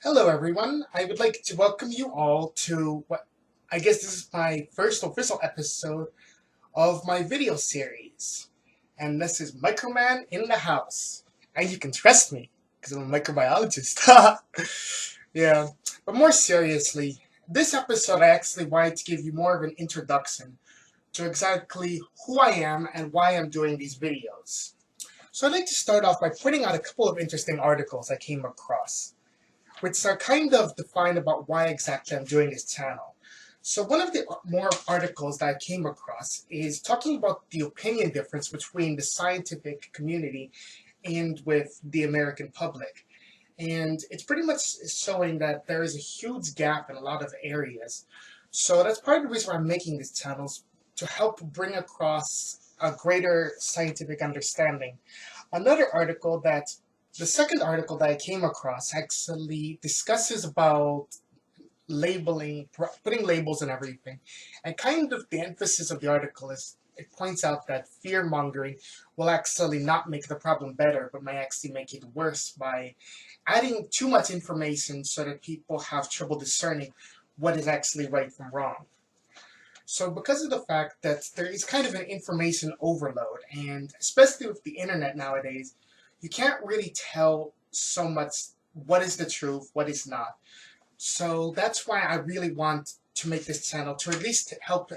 Hello everyone, I would like to welcome you all to what I guess this is my first official episode of my video series. And this is Microman in the house. And you can trust me, because I'm a microbiologist. Yeah, but more seriously, this episode I actually wanted to give you more of an introduction to exactly who I am and why I'm doing these videos. So I'd like to start off by pointing out a couple of interesting articles I came across, which are kind of defined about why exactly I'm doing this channel. So one of the more articles that I came across is talking about the opinion difference between the scientific community and with the American public. And it's pretty much showing that there is a huge gap in a lot of areas. So that's part of the reason why I'm making these channels, to help bring across a greater scientific understanding. The second article that I came across actually discusses about labeling, putting labels and everything. And kind of the emphasis of the article is it points out that fear mongering will actually not make the problem better, but may actually make it worse by adding too much information so that people have trouble discerning what is actually right from wrong. So because of the fact that there is kind of an information overload, and especially with the internet nowadays, you can't really tell so much what is the truth, what is not. So that's why I really want to make this channel, to at least help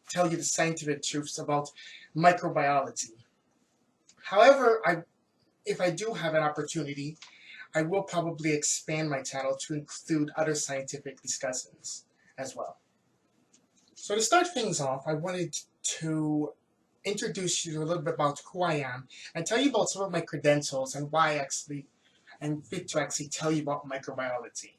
tell you the scientific truths about microbiology. However, if I do have an opportunity, I will probably expand my channel to include other scientific discussions as well. So to start things off, I wanted to introduce you a little bit about who I am and tell you about some of my credentials and why I'm fit to actually tell you about microbiology.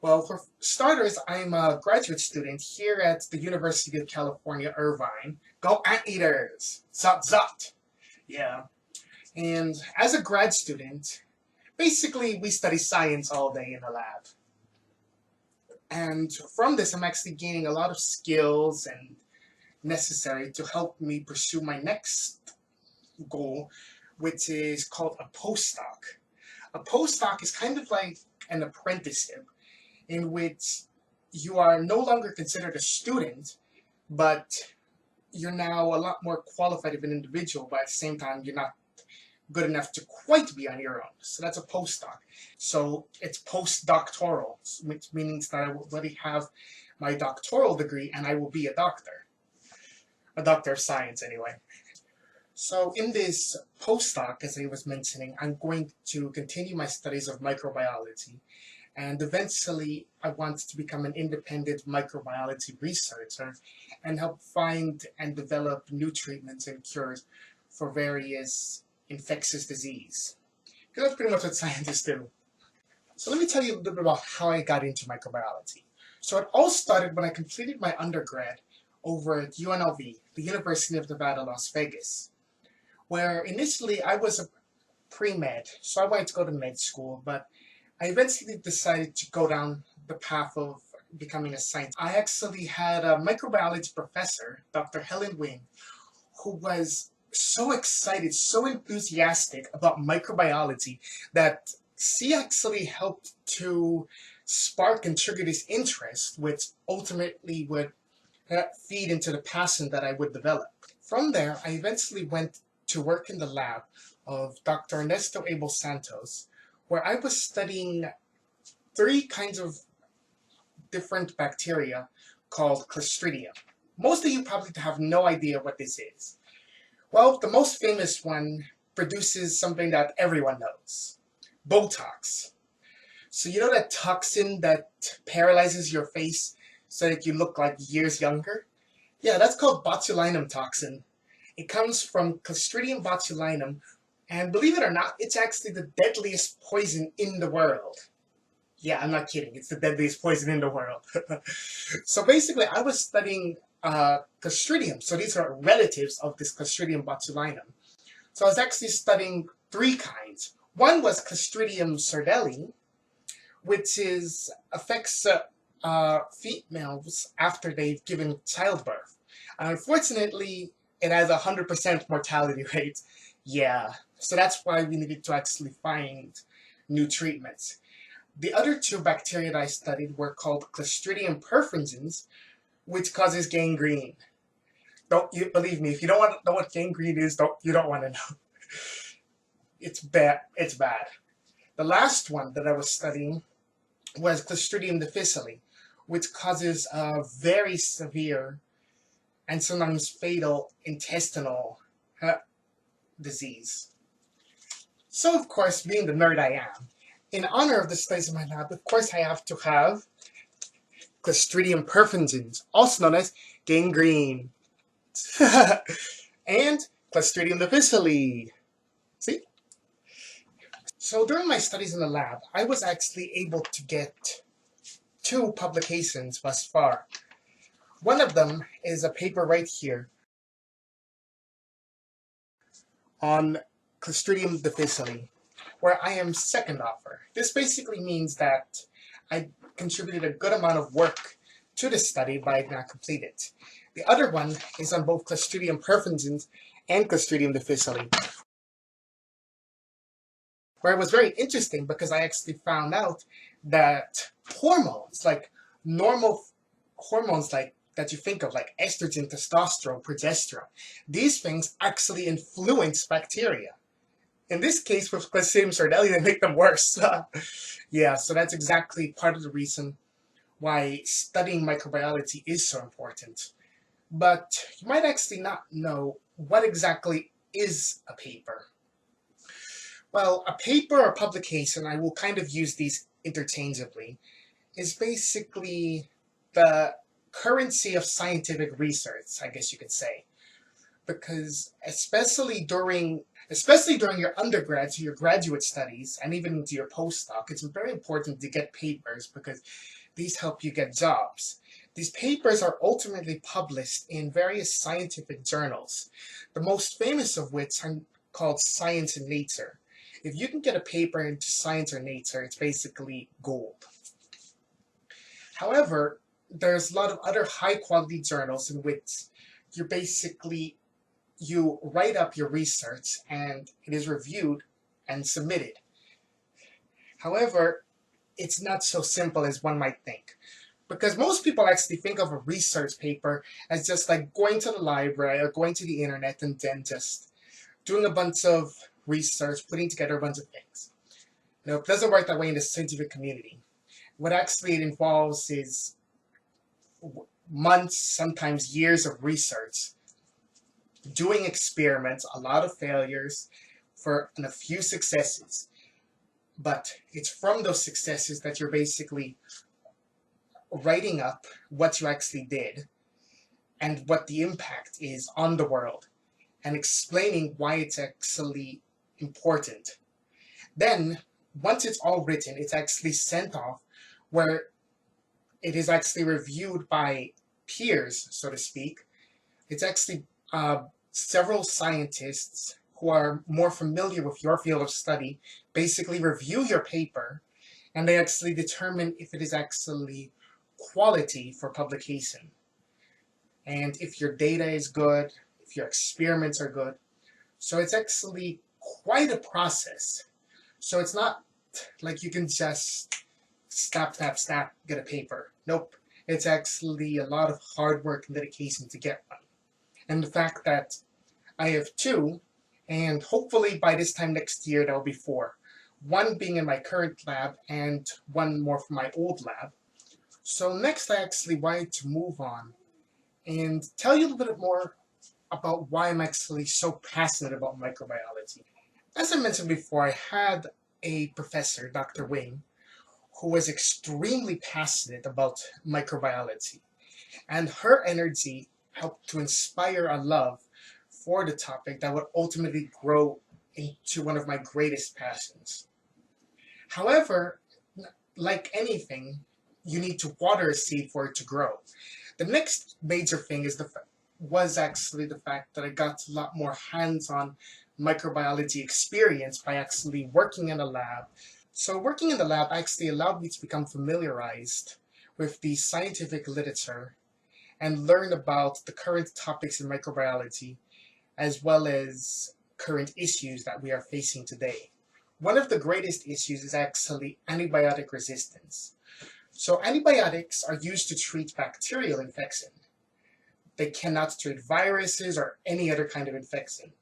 Well, for starters, I'm a graduate student here at the University of California, Irvine. Go Anteaters! Zot zot! Yeah. And as a grad student, basically we study science all day in the lab. And from this, I'm actually gaining a lot of skills and necessary to help me pursue my next goal, which is called a postdoc. A postdoc is kind of like an apprenticeship in which you are no longer considered a student, but you're now a lot more qualified of an individual, but at the same time, you're not good enough to quite be on your own. So that's a postdoc. So it's postdoctoral, which means that I will already have my doctoral degree and I will be a doctor. A doctor of science, anyway. So in this postdoc, as I was mentioning, I'm going to continue my studies of microbiology, and eventually I want to become an independent microbiology researcher and help find and develop new treatments and cures for various infectious disease. Because that's pretty much what scientists do. So let me tell you a little bit about how I got into microbiology. So it all started when I completed my undergrad over at UNLV, the University of Nevada, Las Vegas, where initially I was a pre-med, so I wanted to go to med school, but I eventually decided to go down the path of becoming a scientist. I actually had a microbiology professor, Dr. Helen Wing, who was so excited, so enthusiastic about microbiology that she actually helped to spark and trigger this interest, which ultimately would feed into the passion that I would develop. From there, I eventually went to work in the lab of Dr. Ernesto Abel Santos, where I was studying three kinds of different bacteria called Clostridium. Most of you probably have no idea what this is. Well, the most famous one produces something that everyone knows: Botox. So you know that toxin that paralyzes your face so that you look like years younger? Yeah, that's called botulinum toxin. It comes from Clostridium botulinum, and believe it or not, it's actually the deadliest poison in the world. Yeah, I'm not kidding. It's the deadliest poison in the world. So basically, I was studying Clostridium. So these are relatives of this Clostridium botulinum. So I was actually studying three kinds. One was Clostridium sordeli, which affects females after they've given childbirth. Unfortunately, it has a 100% mortality rate. Yeah, so that's why we needed to actually find new treatments. The other two bacteria that I studied were called Clostridium perfringens, which causes gangrene. Don't you believe me? If you don't want to know what gangrene is, you don't want to know. It's bad. It's bad. The last one that I was studying was Clostridium difficile, which causes a very severe and sometimes fatal intestinal disease. So, of course, being the nerd I am, in honor of the studies in my lab, of course, I have to have Clostridium perfringens, also known as gangrene, and Clostridium difficile. See? So during my studies in the lab, I was actually able to get 2 publications thus far. One of them is a paper right here on Clostridium difficile, where I am second author. This basically means that I contributed a good amount of work to the study, but I did not complete it. The other one is on both Clostridium perfringens and Clostridium difficile, where it was very interesting because I actually found out that hormones, like normal hormones like that you think of, like estrogen, testosterone, progesterone, these things actually influence bacteria. In this case, with Clostridium sordeli, they make them worse. Yeah, so that's exactly part of the reason why studying microbiology is so important. But you might actually not know what exactly is a paper. Well, a paper or publication, I will kind of use these interchangeably, is basically the currency of scientific research, I guess you could say. Because especially during your undergrad to your graduate studies and even into your postdoc, it's very important to get papers because these help you get jobs. These papers are ultimately published in various scientific journals, the most famous of which are called Science and Nature. If you can get a paper into Science or Nature, it's basically gold. However, there's a lot of other high-quality journals in which you write up your research and it is reviewed and submitted. However, it's not so simple as one might think. Because most people actually think of a research paper as just like going to the library or going to the internet and then just doing a bunch of research, putting together a bunch of things. No, it doesn't work that way in the scientific community. What actually it involves is months, sometimes years of research, doing experiments, a lot of failures, and a few successes. But it's from those successes that you're basically writing up what you actually did and what the impact is on the world and explaining why it's actually important. Then, once it's all written, it's actually sent off where it is actually reviewed by peers, so to speak. It's actually several scientists who are more familiar with your field of study basically review your paper and they actually determine if it is actually quality for publication. And if your data is good, if your experiments are good. So it's actually quite a process. So it's not like you can just snap, get a paper. Nope. It's actually a lot of hard work and dedication to get one. And the fact that I have 2, and hopefully by this time next year there'll be 4. One being in my current lab and one more from my old lab. So next I actually wanted to move on and tell you a little bit more about why I'm actually so passionate about microbiology. As I mentioned before, I had a professor, Dr. Wing, who was extremely passionate about microbiology, and her energy helped to inspire a love for the topic that would ultimately grow into one of my greatest passions. However, like anything, you need to water a seed for it to grow. The next major thing was actually the fact that I got a lot more hands-on microbiology experience by actually working in a lab. So working in the lab actually allowed me to become familiarized with the scientific literature and learn about the current topics in microbiology as well as current issues that we are facing today. one of the greatest issues is actually antibiotic resistance. So antibiotics are used to treat bacterial infection. They cannot treat viruses or any other kind of infection.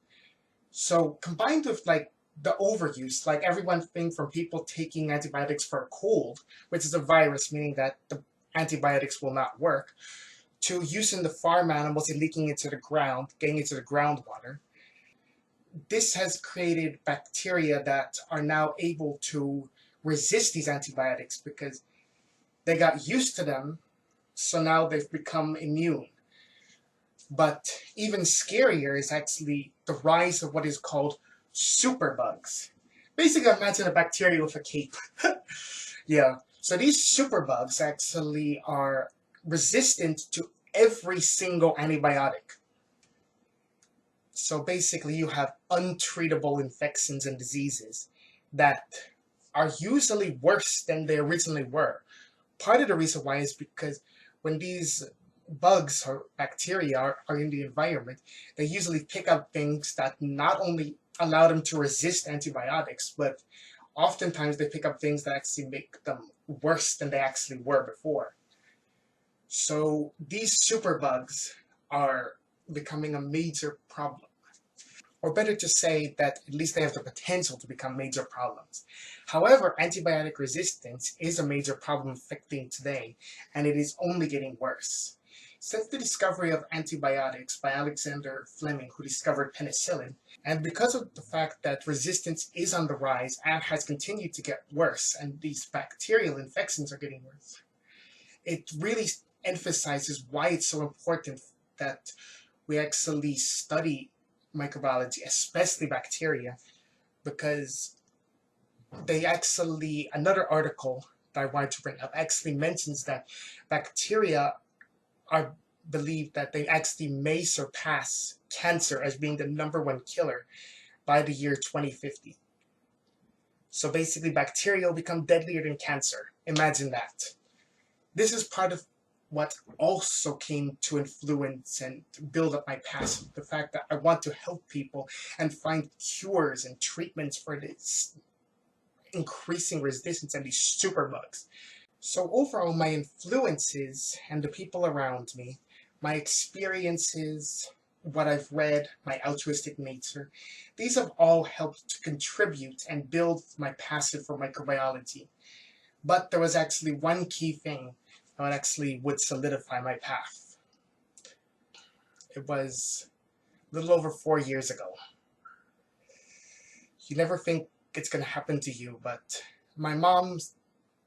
So combined with like the overuse, like everyone thinks from people taking antibiotics for a cold, which is a virus, meaning that the antibiotics will not work, to using the farm animals and leaking into the ground, getting into the groundwater. This has created bacteria that are now able to resist these antibiotics because they got used to them, so now they've become immune. But even scarier is actually the rise of what is called superbugs. Basically, imagine a bacteria with a cape. Yeah. So these superbugs actually are resistant to every single antibiotic. So basically, you have untreatable infections and diseases that are usually worse than they originally were. Part of the reason why is because when these bugs or bacteria are in the environment, they usually pick up things that not only allow them to resist antibiotics, but oftentimes they pick up things that actually make them worse than they actually were before. So these superbugs are becoming a major problem. Or better to say that at least they have the potential to become major problems. However, antibiotic resistance is a major problem affecting today, and it is only getting worse. Since the discovery of antibiotics by Alexander Fleming, who discovered penicillin, and because of the fact that resistance is on the rise and has continued to get worse, and these bacterial infections are getting worse, it really emphasizes why it's so important that we actually study microbiology, especially bacteria, because they actually, another article that I wanted to bring up actually mentions that bacteria are believed that they actually may surpass cancer as being the #1 killer by the year 2050. So basically bacteria will become deadlier than cancer. Imagine that. This is part of what also came to influence and build up my passion, the fact that I want to help people and find cures and treatments for this increasing resistance and these superbugs. So overall, my influences and the people around me, my experiences, what I've read, my altruistic nature, these have all helped to contribute and build my passion for microbiology. But there was actually one key thing that actually would solidify my path. It was a little over 4 years ago. You never think it's going to happen to you, but my mom,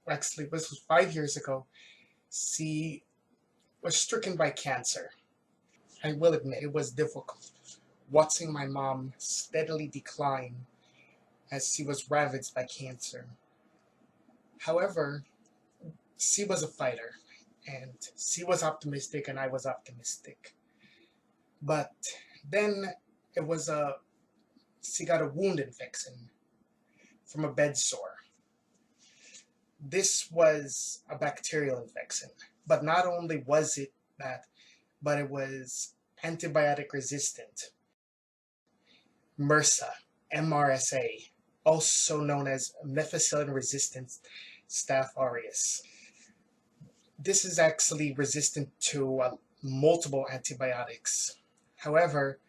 actually, this was 5 years ago, she was stricken by cancer. I will admit it was difficult watching my mom steadily decline as she was ravaged by cancer. However, she was a fighter, and she was optimistic and I was optimistic. But then it was she got a wound infection from a bed sore. This was a bacterial infection, but not only was it that, but it was antibiotic resistant. MRSA, MRSA, also known as methicillin resistant Staph aureus. This is actually resistant to multiple antibiotics. However,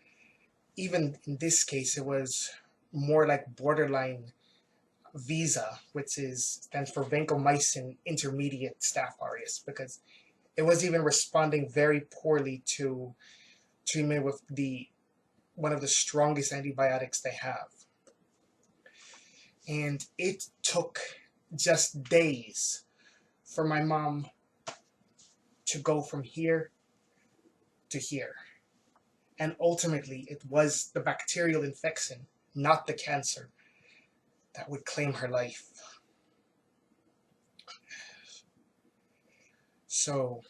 even in this case, it was more like borderline VISA, which stands for vancomycin intermediate Staph aureus, because it was even responding very poorly to treatment with one of the strongest antibiotics they have. And it took just days for my mom to go from here to here. And ultimately, it was the bacterial infection, not the cancer, that would claim her life. So,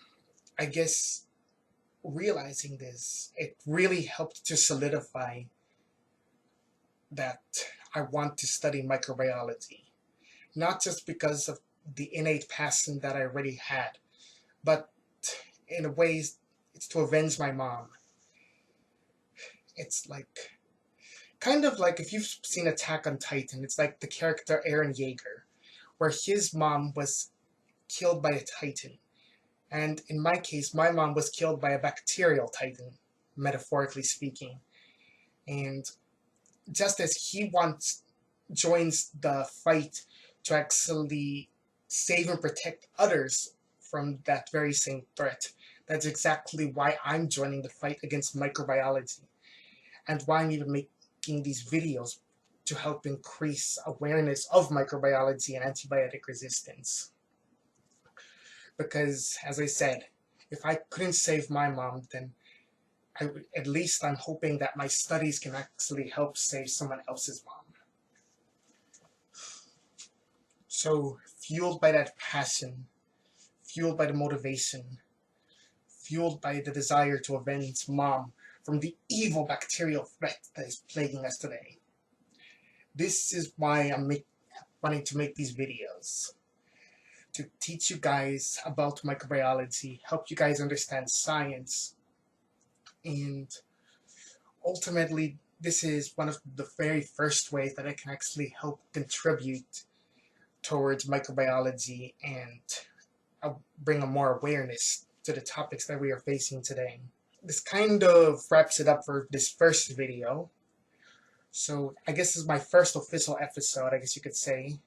I guess realizing this, it really helped to solidify that I want to study microbiology. Not just because of the innate passion that I already had, but in a way, it's to avenge my mom. It's like kind of like if you've seen Attack on Titan, it's like the character Eren Yeager, where his mom was killed by a Titan. And in my case, my mom was killed by a bacterial Titan, metaphorically speaking. And just as he joins the fight to actually save and protect others from that very same threat, that's exactly why I'm joining the fight against microbiology, and why I'm even making these videos to help increase awareness of microbiology and antibiotic resistance. Because, as I said, if I couldn't save my mom, then at least I'm hoping that my studies can actually help save someone else's mom. So, fueled by that passion, fueled by the motivation, fueled by the desire to avenge mom from the evil bacterial threat that is plaguing us today, this is why I'm wanting to make these videos. To teach you guys about microbiology, help you guys understand science, and ultimately this is one of the very first ways that I can actually help contribute towards microbiology and bring a more awareness to the topics that we are facing today. This kind of wraps it up for this first video. So I guess this is my first official episode, I guess you could say.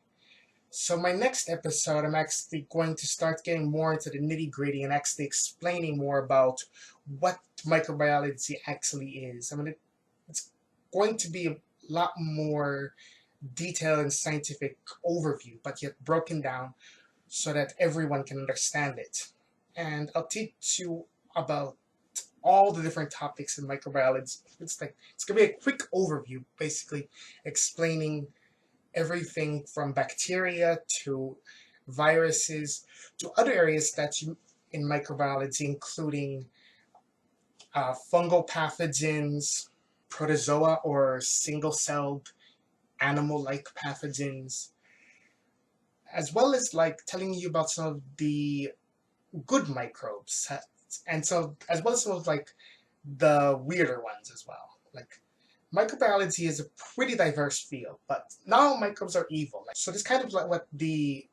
So my next episode, I'm actually going to start getting more into the nitty-gritty and actually explaining more about what microbiology actually is. I mean, it's going to be a lot more detailed and scientific overview, but yet broken down so that everyone can understand it. And I'll teach you about all the different topics in microbiology. It's going to be a quick overview, basically explaining everything from bacteria to viruses to other areas that in microbiology, including fungal pathogens, protozoa or single-celled animal-like pathogens, as well as like telling you about some of the good microbes, and so as well as some of like the weirder ones as well. Like, microbiology is a pretty diverse field, but not all microbes are evil. So this is kind of like what the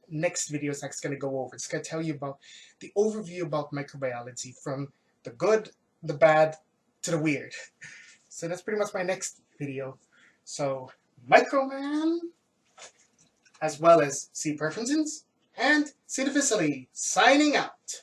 next video is actually going to go over. It's going to tell you about the overview about microbiology, from the good, the bad, to the weird. So that's pretty much my next video. So, Microman, as well as C. Preferences, and C. Difficily, signing out.